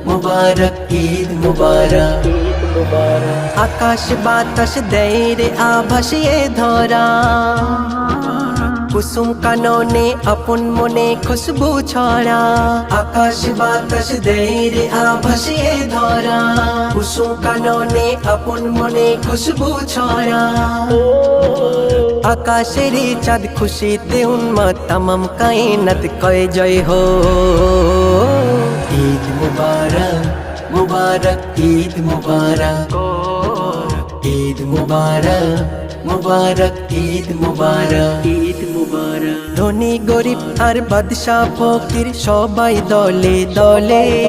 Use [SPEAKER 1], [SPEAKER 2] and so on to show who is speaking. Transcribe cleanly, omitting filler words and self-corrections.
[SPEAKER 1] মুবারক ঈদ মুবারক। আকাশ বাতাস দেয় রে আভাস এ ধরা, কুসুম কাননে আপন মনে খুশবু ছড়া। আকাশ বাতাস দেয় রে আভাস এ ধরা, কুসুম কাননে আপন মনে খুশবু ছড়া। আকাশের চাঁদ খুশিতে উন্মাদ, তামাম কায়নাত কয় জয় হো। ঈদ মুবারক মুবারক ঈদ মুবারক, ঈদ মুবারক মুবারক ঈদ মুবারক, ঈদ মুবারক। ধনী গরিব আর বাদশা ফকির সবাই দলে দলে